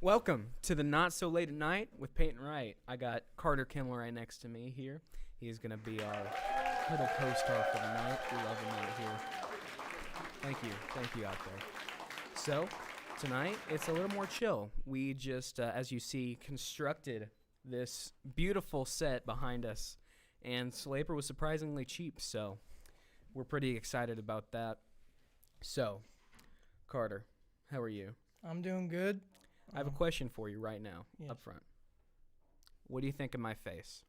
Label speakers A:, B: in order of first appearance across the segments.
A: Welcome to the Not So Late at Night with Peyton Wright. I got Carter Kimmel right next to me here. He's going to be our little co-star for the night. We love him out here. Thank you out there. So, tonight, it's a little more chill. We just, as you see, constructed this beautiful set behind us, and labor was surprisingly cheap, so we're pretty excited about that. So, Carter, how are you?
B: I'm doing good.
A: I have a question for you right now,
B: Yes.
A: up front. What do you think of my face?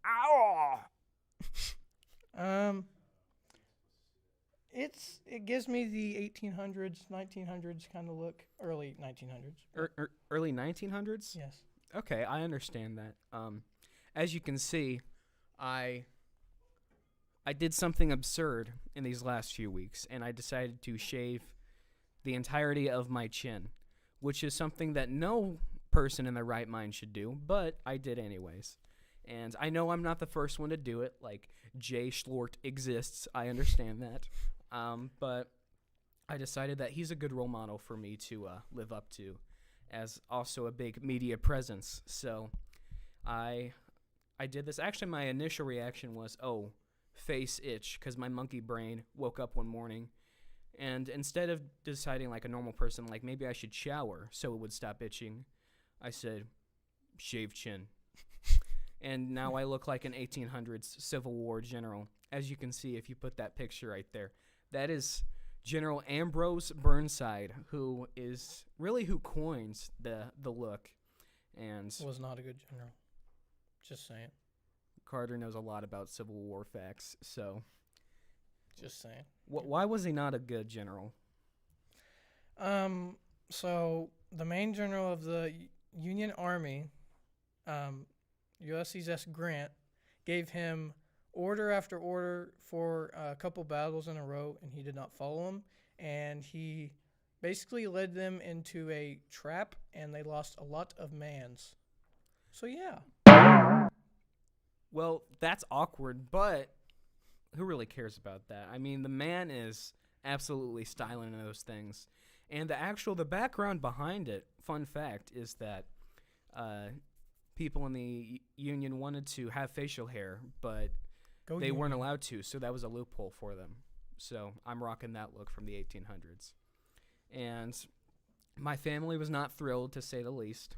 A: Ow!
B: It gives me the 1800s, 1900s kind of look, early 1900s.
A: Early 1900s?
B: Yes.
A: Okay, I understand that. As you can see, I did something absurd in these last few weeks, and I decided to shave the entirety of my chin, which is something that no person in their right mind should do, but I did anyways. And I know I'm not the first one to do it, like Jay Schlort exists, I understand that. But I decided that he's a good role model for me to live up to, as also a big media presence. So I did this. Actually, my initial reaction was, oh, face itch, because my monkey brain woke up one morning, and instead of deciding like a normal person, like maybe I should shower so it would stop itching, I said, shave chin. And now I look like an 1800s Civil War general. As you can see, if you put that picture right there, that is General Ambrose Burnside, who is really who coins the look. And
B: Was not a good general. Just saying.
A: Carter knows a lot about Civil War facts, so
B: Just saying.
A: why was he not a good general?
B: So the main general of the Union Army, Ulysses S. Grant, gave him order after order for a couple battles in a row, and he did not follow them. And he basically led them into a trap, and they lost a lot of mans. So yeah.
A: Well, that's awkward, but who really cares about that? I mean, the man is absolutely styling those things. And the background behind it, fun fact, is that people in the Union wanted to have facial hair, but they weren't allowed to, so that was a loophole for them. So I'm rocking that look from the 1800s. And my family was not thrilled, to say the least.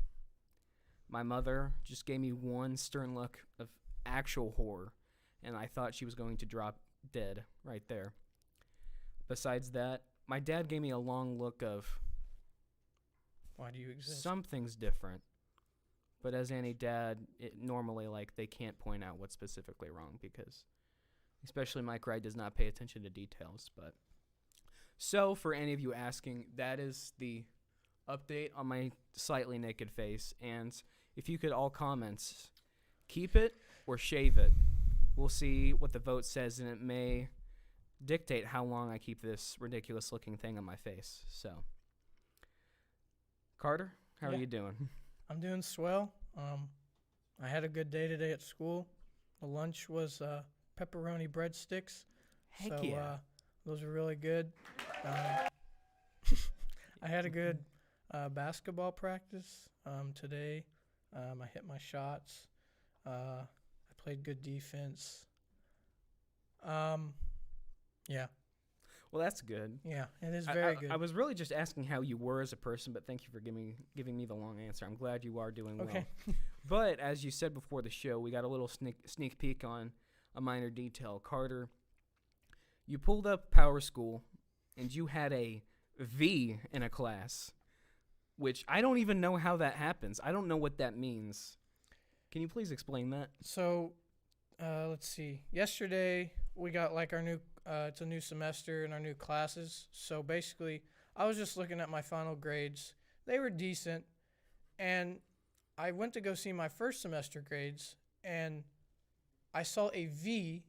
A: My mother just gave me one stern look of actual horror, and I thought she was going to drop dead right there. Besides that, my dad gave me a long look of
B: Why do you exist?
A: something's different. But as any dad, normally, like, they can't point out what's specifically wrong because, especially Mike Wright, does not pay attention to details. But so, for any of you asking, that is the update on my slightly naked face. And if you could all comment, keep it or shave it. We'll see what the vote says, and it may dictate how long I keep this ridiculous-looking thing on my face. So, Carter, how are you doing?
B: I'm doing swell. I had a good day today at school. The lunch was pepperoni breadsticks.
A: Heck yeah.
B: Those are really good. I had a good basketball practice today. I hit my shots. I played good defense. Yeah.
A: Well, that's good.
B: Yeah, it is very good.
A: I was really just asking how you were as a person, but thank you for giving me the long answer. I'm glad you are doing well. But as you said before the show, we got a little sneak peek on a minor detail. Carter, you pulled up Power School, and you had a V in a class, which I don't even know how that happens. I don't know what that means. Can you please explain that?
B: So, let's see. Yesterday, we got like our new, it's a new semester and our new classes. So basically, I was just looking at my final grades. They were decent. And I went to go see my first semester grades, and I saw a V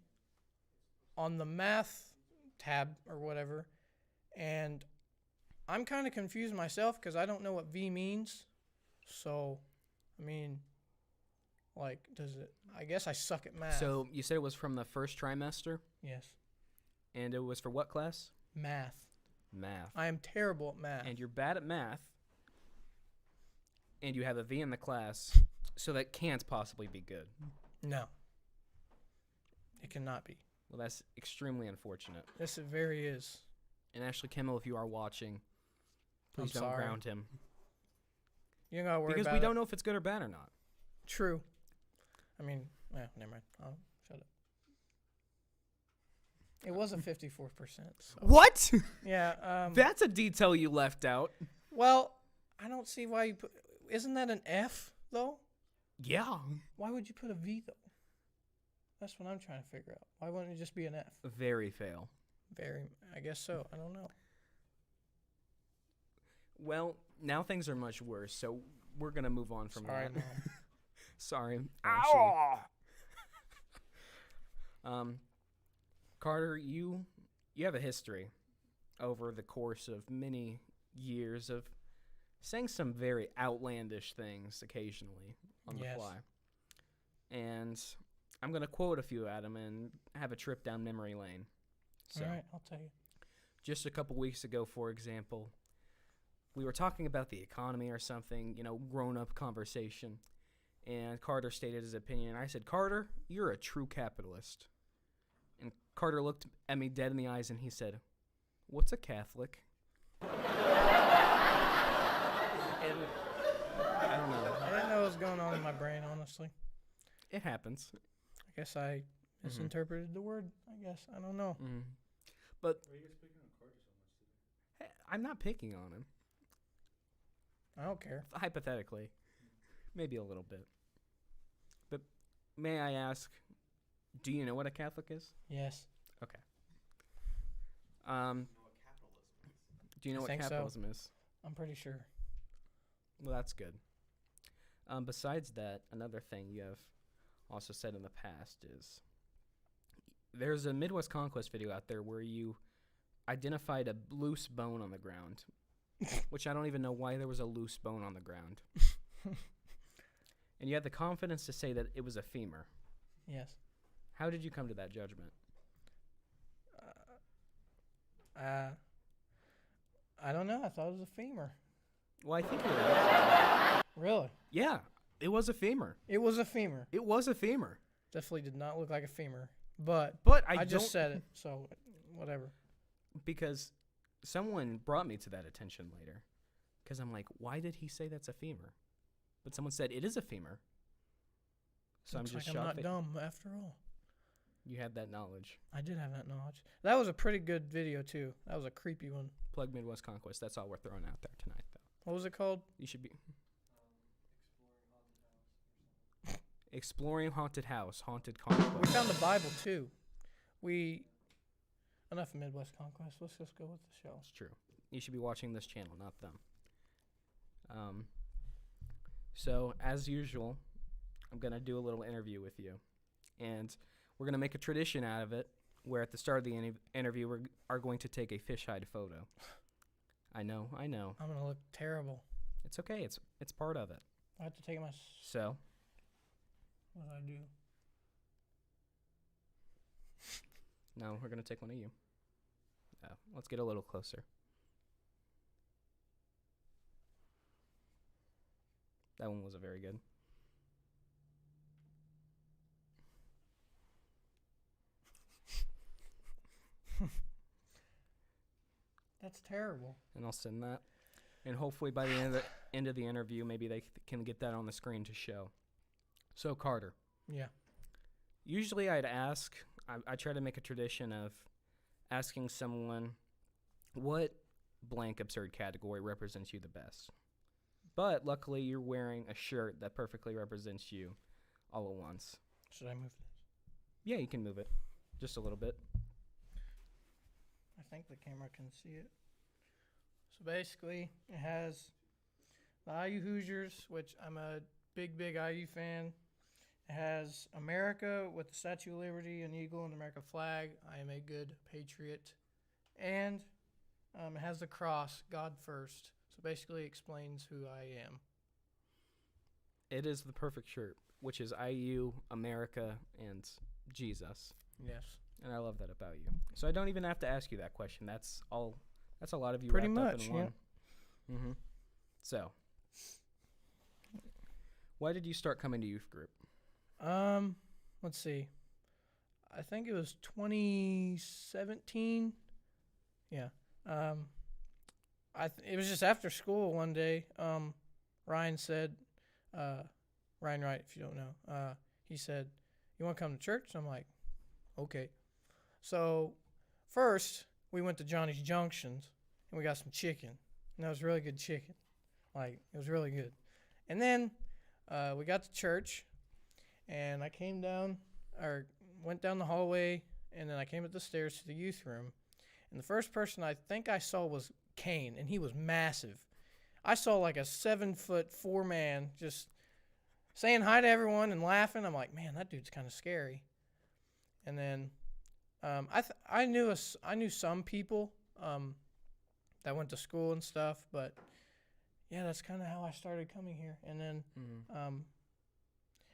B: on the math tab or whatever. And I'm kind of confused myself because I don't know what V means. So, I mean, like, I guess I suck at math.
A: So you said it was from the first trimester?
B: Yes.
A: And it was for what class?
B: Math.
A: Math.
B: I am terrible at math.
A: And you're bad at math, and you have a V in the class, so that can't possibly be good.
B: No. It cannot be.
A: Well, that's extremely unfortunate.
B: Yes, it very is.
A: And Ashley Kimmel, if you are watching, please
B: I'm
A: don't
B: sorry.
A: ground him.
B: You don't gotta worry
A: Because
B: about
A: we
B: it.
A: don't know if it's good or bad or not.
B: True. I mean, never mind. I'll shut up. It was a 54%. So.
A: What?
B: Yeah.
A: That's a detail you left out.
B: Well, I don't see why you put. Isn't that an F though?
A: Yeah.
B: Why would you put a V though? That's what I'm trying to figure out. Why wouldn't it just be an F?
A: Very fail.
B: I guess so. I don't know.
A: Well, now things are much worse, so we're going to move on from
B: Sorry,
A: that.
B: Mom.
A: Sorry, Ashley. Carter, you have a history over the course of many years of saying some very outlandish things occasionally on the
B: Yes.
A: fly. And I'm going to quote a few at him and have a trip down memory lane. So,
B: All right, I'll tell you.
A: just a couple weeks ago, for example, we were talking about the economy or something, grown-up conversation. And Carter stated his opinion. I said, Carter, you're a true capitalist. And Carter looked at me dead in the eyes and he said, what's a Catholic? And I don't know.
B: I didn't know what was going on in my brain, honestly.
A: It happens.
B: I guess I misinterpreted the word. I guess. I don't know.
A: Mm. But hey, I'm not picking on him.
B: I don't care.
A: Hypothetically. Maybe a little bit. But may I ask, do you know what a Catholic is?
B: Yes.
A: Okay. Do you know
B: I
A: what
B: think so.
A: capitalism is?
B: I'm pretty sure.
A: Well, that's good. Besides that, another thing you have also said in the past is there's a Midwest Conquest video out there where you identified a loose bone on the ground, which I don't even know why there was a loose bone on the ground. And you had the confidence to say that it was a femur.
B: Yes.
A: How did you come to that judgment?
B: I don't know. I thought it was a femur.
A: Well, I think you're right.
B: Really?
A: Yeah, it was a femur.
B: It was a femur.
A: It was a femur.
B: Definitely did not look like a femur. But
A: I
B: just said it, so whatever.
A: Because someone brought me to that attention later. Because I'm like, why did he say that's a femur? But someone said it is a femur. So
B: Looks
A: I'm just
B: like
A: shocked
B: I'm not
A: that
B: dumb after all.
A: you had that knowledge.
B: I did have that knowledge. That was a pretty good video too. That was a creepy one.
A: Plug Midwest Conquest. That's all we're throwing out there tonight, though.
B: What was it called?
A: You should be Exploring Haunted House, Haunted Conquest.
B: We found the Bible too. Enough of Midwest Conquest. Let's just go with the show.
A: It's true. You should be watching this channel, not them. So, as usual, I'm going to do a little interview with you. And we're going to make a tradition out of it, where at the start of the interview, we are going to take a fisheye photo. I know.
B: I'm gonna look terrible.
A: It's okay. It's part of it.
B: I have to take my.
A: So,
B: What do I do?
A: no, we're going to take one of you. Let's get a little closer. That one wasn't very good.
B: That's terrible.
A: And I'll send that. And hopefully by the end of the interview, maybe they can get that on the screen to show. So, Carter.
B: Yeah.
A: Usually I'd ask, I try to make a tradition of asking someone what blank absurd category represents you the best. But luckily you're wearing a shirt that perfectly represents you all at once.
B: Should I move this?
A: Yeah, you can move it just a little bit.
B: I think the camera can see it. So basically, it has the IU Hoosiers, which I'm a big IU fan. It has America with the Statue of Liberty, an eagle, and the American flag. I am a good patriot. And it has the cross, God first. So basically explains who I am.
A: It is the perfect shirt, which is IU, America, and Jesus.
B: Yes.
A: And I love that about you. So I don't even have to ask you that question. That's all That's a lot of you
B: Pretty
A: wrapped up
B: much,
A: in one. Mm-hmm. So, why did you start coming to youth group?
B: Let's see. I think it was 2017. Yeah. It was just after school one day. Ryan said, Ryan Wright, if you don't know, he said, "You want to come to church?" I'm like, "Okay." So first we went to Johnny's Junctions and we got some chicken, and that was really good chicken. Like, it was really good. And then we got to church, and I went down the hallway, and then I came up the stairs to the youth room. And the first person I think I saw was Kane, and he was massive. I saw like a 7'4" man just saying hi to everyone and laughing. I'm like, man, that dude's kind of scary. And then I knew some people that went to school and stuff, but yeah, that's kind of how I started coming here. And then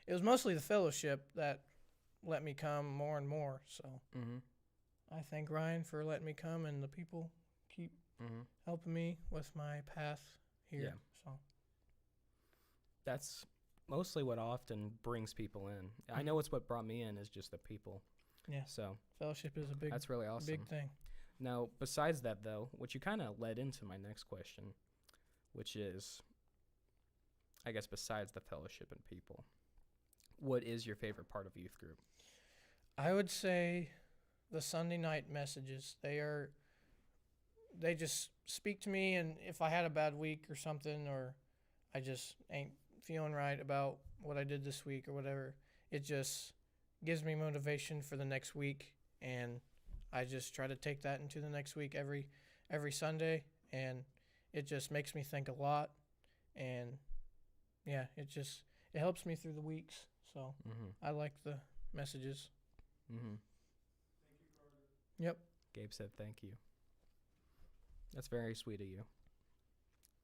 B: it was mostly the fellowship that let me come more and more. So I thank Ryan for letting me come, and the people keep helping me with my path here.
A: Yeah.
B: So
A: That's mostly what often brings people in. I know it's what brought me in is just the people.
B: yeah,
A: So
B: fellowship is a big,
A: that's really awesome.
B: big thing.
A: Now, besides that, though, what you kind of led into my next question, which is, I guess, besides the fellowship and people, what is your favorite part of youth group?
B: I would say the Sunday night messages. They just speak to me, and if I had a bad week or something, or I just ain't feeling right about what I did this week or whatever, it just gives me motivation for the next week, and I just try to take that into the next week every Sunday, and it just makes me think a lot, and yeah, it helps me through the weeks. So I like the messages. Yep.
A: Gabe said thank you. That's very sweet of you.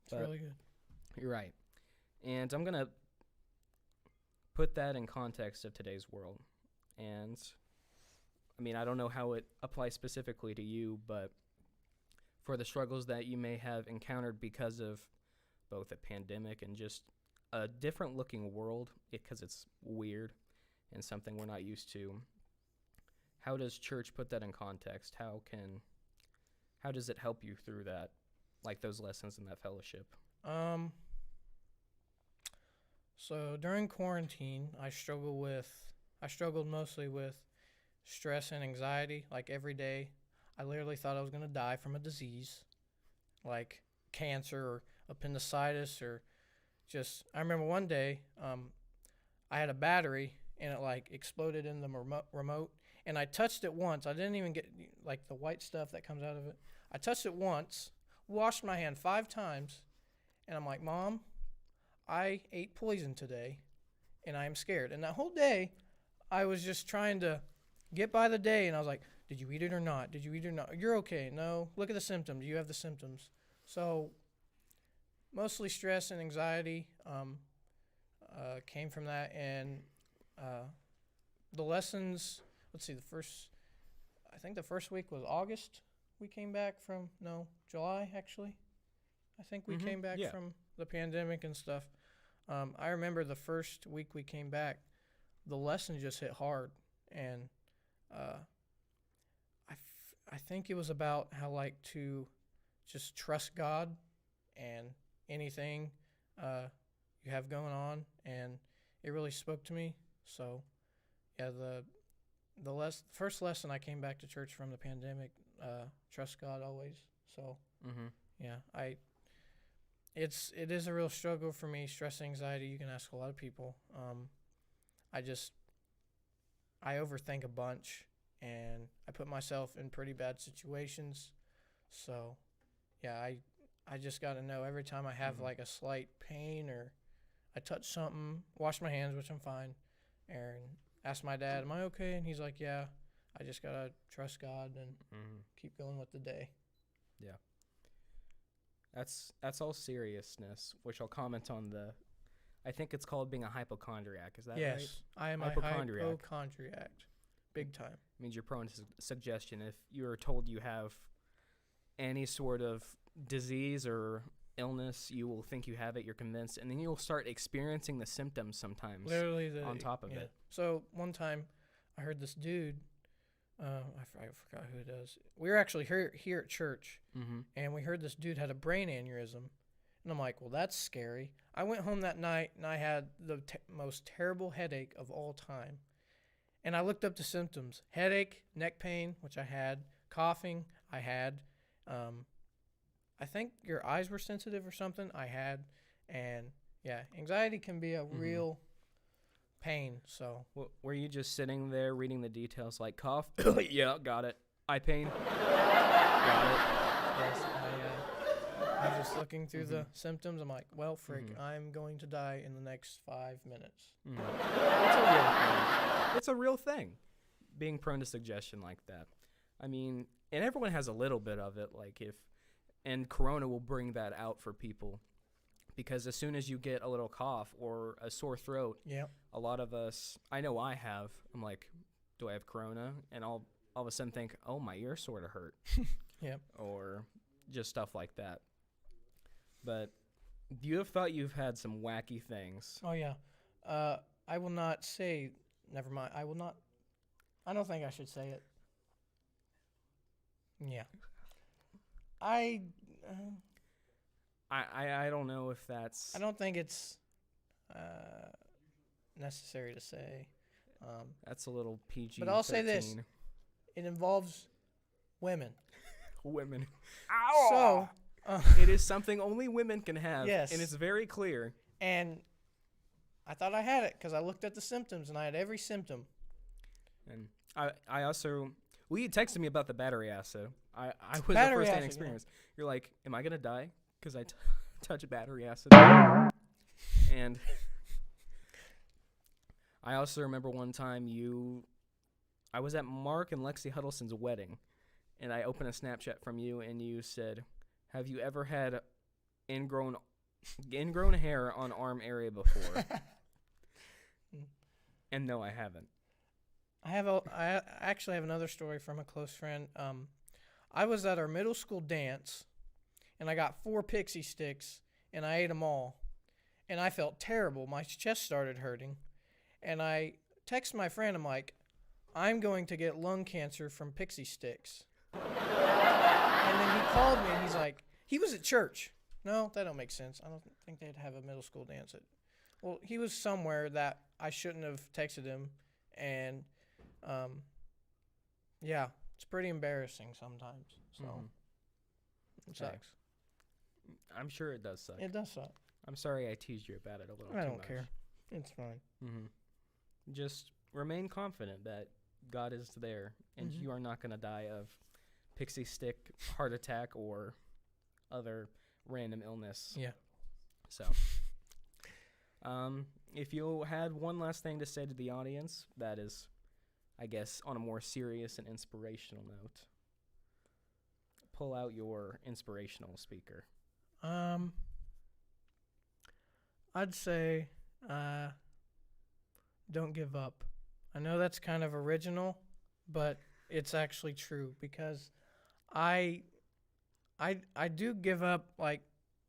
B: It's really good.
A: You're right. And I'm going to put that in context of today's world. And, I mean, I don't know how it applies specifically to you, but for the struggles that you may have encountered because of both a pandemic and just a different looking world, because it's weird and something we're not used to, how does church put that in context? How does it help you through that, like those lessons in that fellowship?
B: So during quarantine, I struggled mostly with stress and anxiety. Like, every day, I literally thought I was going to die from a disease, like cancer or appendicitis, or just, I remember one day, I had a battery and it like exploded in the remote, and I touched it once. I didn't even get like the white stuff that comes out of it. I touched it once, washed my hand 5 times, and I'm like, Mom, I ate poison today, and I am scared. And that whole day, I was just trying to get by the day, and I was like, did you eat it or not? Did you eat it or not? You're okay. No. Look at the symptoms. You have the symptoms. So mostly stress and anxiety came from that, and the lessons, let's see, I think the first week was August. We came back from, no, July, actually. I think we came back from the pandemic and stuff. I remember the first week we came back, the lesson just hit hard. And I think it was about how, like, to just trust God and anything you have going on. And it really spoke to me. So, yeah, the first lesson I came back to church from the pandemic, trust God always. So, yeah, it is a real struggle for me. Stress, anxiety, you can ask a lot of people. I overthink a bunch, and I put myself in pretty bad situations. So, yeah, I just got to know every time I have like a slight pain or I touch something, wash my hands, which I'm fine, and ask my dad, am I okay? And he's like, yeah. I just got to trust God and keep going with the day.
A: Yeah. That's all seriousness, which I'll comment on I think it's called being a hypochondriac. Is that right?
B: Yes, I am
A: Hypochondriac.
B: a hypochondriac. Big time.
A: Means you're prone to suggestion. If you're told you have any sort of disease or illness, you will think you have it, you're convinced, and then you'll start experiencing the symptoms sometimes
B: Literally
A: on top of it.
B: So one time I heard this dude, I forgot who it is. We were actually here at church, and we heard this dude had a brain aneurysm. And I'm like, well, that's scary. I went home that night, and I had the most terrible headache of all time. And I looked up the symptoms: headache, neck pain, which I had, coughing, I had. I think your eyes were sensitive or something, I had. And, yeah, anxiety can be a real pain. So
A: Were you just sitting there reading the details like cough? Yeah, got it. Eye pain? Got it.
B: yes, I was just looking through the symptoms. I'm like, well, frick, I'm going to die in the next 5 minutes.
A: It's a real thing. It's a real thing, being prone to suggestion like that. I mean, and everyone has a little bit of it, and Corona will bring that out for people. Because as soon as you get a little cough or a sore throat, a lot of us, I know I have, I'm like, do I have Corona? And I'll all of a sudden think, oh, my ear sort of hurt. Or just stuff like that. But you have thought you've had some wacky things.
B: Oh, yeah. I will not say, never mind. I don't think I should say it. Yeah. I
A: don't know if that's...
B: I don't think it's necessary to say.
A: That's a little PG-13.
B: But I'll say this. It involves women.
A: Women.
B: So...
A: it is something only women can have.
B: Yes.
A: And it's very clear.
B: And I thought I had it because I looked at the symptoms, and I had every symptom.
A: And I also... Well, you texted me about the battery acid. I was a first-hand experience. Yeah. You're like, am I going to die because I touch battery acid? And I also remember one time I was at Mark and Lexi Huddleston's wedding, and I opened a Snapchat from you, and you said, have you ever had ingrown hair on arm area before? And no, I haven't.
B: I actually have another story from a close friend. I was at our middle school dance, and I got 4 pixie sticks, and I ate them all, and I felt terrible. My chest started hurting, and I texted my friend. I'm like, I'm going to get lung cancer from pixie sticks. And then he called me, and he's like, he was at church. No, that don't make sense. I don't think they'd have a middle school dance. Well, he was somewhere that I shouldn't have texted him, and yeah, it's pretty embarrassing sometimes. So it sucks.
A: I'm sure it does suck.
B: It does suck.
A: I'm sorry I teased you about it a little too much.
B: I don't care. It's fine.
A: Just remain confident that God is there, and you are not going to die of pixie stick, heart attack, or other random illness.
B: Yeah.
A: So, if you had one last thing to say to the audience, that is, I guess, on a more serious and inspirational note, pull out your inspirational speaker.
B: I'd say, don't give up. I know that's kind of original, but it's actually true, because I do give up, like,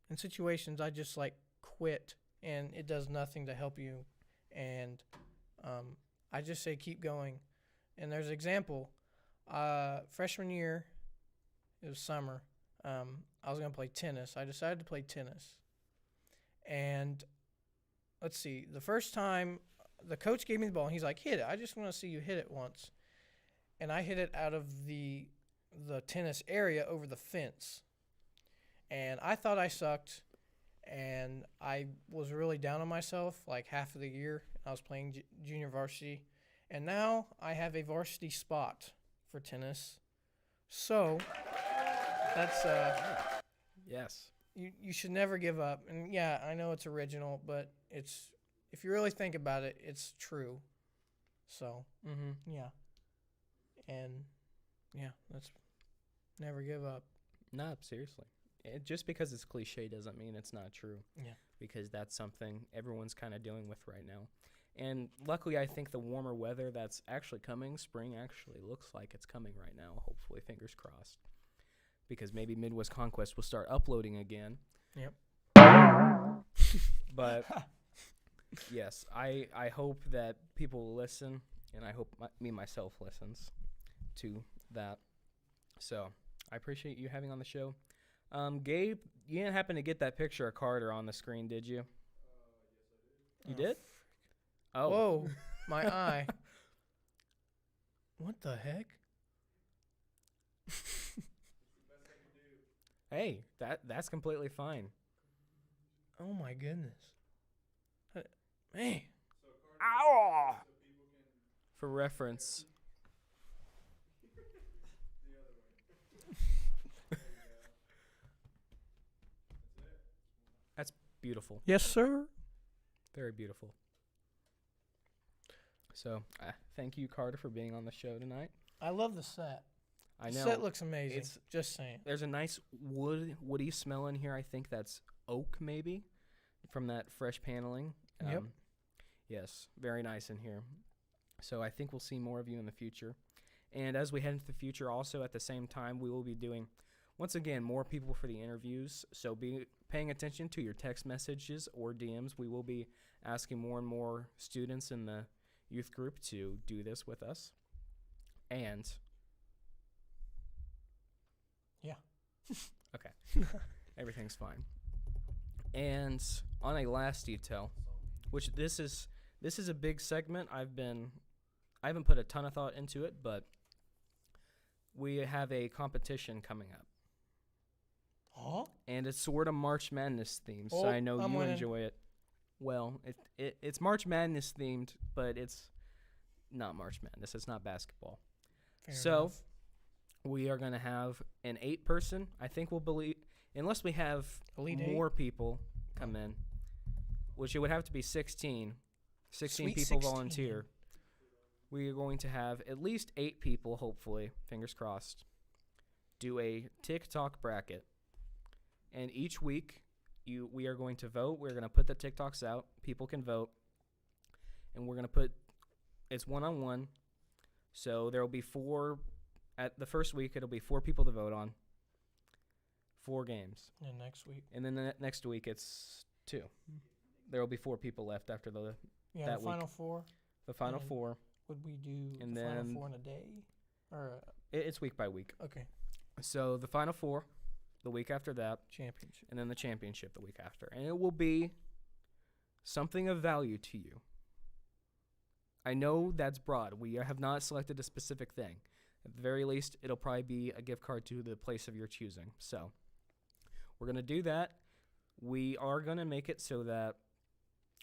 B: in situations I just, like, quit, and it does nothing to help you, and I just say keep going. And there's an example. Freshman year, it was summer, I was going to play tennis. I decided to play tennis. And let's see, the first time the coach gave me the ball, and he's like, hit it. I just want to see you hit it once. And I hit it out of the tennis area over the fence. And I thought I sucked, and I was really down on myself like half of the year. I was playing junior varsity. And now I have a varsity spot for tennis. So that's
A: yes.
B: You should never give up. And yeah, I know it's original, but it's, if you really think about it, it's true. So yeah. And yeah, that's never give up.
A: No, seriously. Just because it's cliche doesn't mean it's not true.
B: Yeah.
A: Because that's something everyone's kind of dealing with right now. And luckily, I think the warmer weather that's actually coming, spring actually looks like it's coming right now, hopefully, fingers crossed. because maybe Midwest Conquest will start uploading again.
B: Yep.
A: But yes, I hope that people will listen, and I hope me myself listens to that. So I appreciate you having on the show. Gabe, you didn't happen to get that picture of Carter on the screen, did you? You did? Oh.
B: Whoa, my eye. What the heck?
A: Hey, that's completely fine.
B: Oh my goodness. Man.
A: Ow! For reference. That's beautiful.
B: Yes, sir.
A: Very beautiful. So, thank you, Carter, for being on the show tonight.
B: I love the set.
A: I know.
B: The set looks amazing.
A: It's
B: just saying.
A: There's a nice woody smell in here. I think that's oak, maybe, from that fresh paneling.
B: Yep.
A: Yes, very nice in here. So I think we'll see more of you in the future. And as we head into the future, also at the same time, we will be doing, once again, more people for the interviews. So be paying attention to your text messages or DMs. We will be asking more and more students in the youth group to do this with us. And
B: yeah.
A: Okay. Everything's fine. And on a last detail, which this is a big segment. I haven't put a ton of thought into it, but we have a competition coming up.
B: Huh?
A: And it's sort of March Madness themed, so
B: Oh,
A: I know
B: I'm
A: you
B: winning.
A: enjoy it. Well, it's March Madness themed, but it's not March Madness. It's not basketball.
B: Fair
A: So
B: enough.
A: we are going to have an 8-person. I think we'll believe, unless we have
B: Elite
A: more people come in, which it would have to be 16. 16
B: Sweet
A: people
B: 16.
A: volunteer. We are going to have at least 8 people, hopefully, fingers crossed, do a TikTok bracket. And each week, we are going to vote. We're going to put the TikToks out. People can vote. And we're going to put, it's one-on-one. So there will be 4, at the first week, it'll be 4 people to vote on. 4 games.
B: And next week.
A: And then the next week, it's 2. There will be 4 people left after
B: Yeah,
A: that
B: the
A: week.
B: final 4.
A: the final
B: And
A: 4.
B: Would we do
A: And
B: the final
A: then-
B: 4 in a day? Or
A: It's week by week.
B: okay,
A: So the final 4, the week after that,
B: championship.
A: and then the championship the week after. And it will be something of value to you. I know that's broad. We have not selected a specific thing. At the very least, it'll probably be a gift card to the place of your choosing. So we're going to do that. We are going to make it so that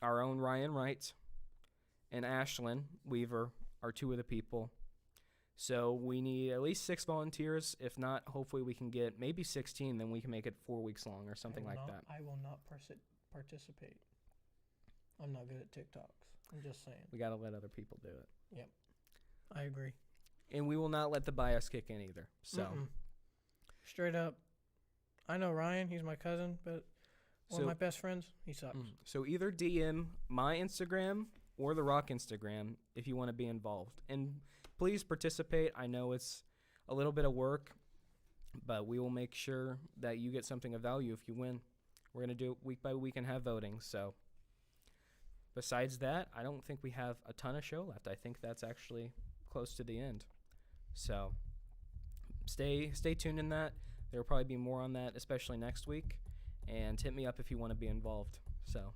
A: our own Ryan Wright and Ashlyn Weaver are 2 of the people. So we need at least 6 volunteers. If not, hopefully we can get maybe 16. Then we can make it 4 weeks long or something like that.
B: I will not participate. I'm not good at TikToks. I'm just saying.
A: We got to let other people do it.
B: I agree.
A: And we will not let the bias kick in either. So,
B: Mm-mm. Straight up. I know Ryan. He's my cousin, but one of my best friends. He sucks.
A: So either DM my Instagram or the Rock Instagram if you want to be involved. And please participate. I know it's a little bit of work, but we will make sure that you get something of value if you win. We're going to do it week by week and have voting. So besides that, I don't think we have a ton of show left. I think that's actually close to the end. So stay tuned in that. There will probably be more on that, especially next week. And hit me up if you want to be involved. So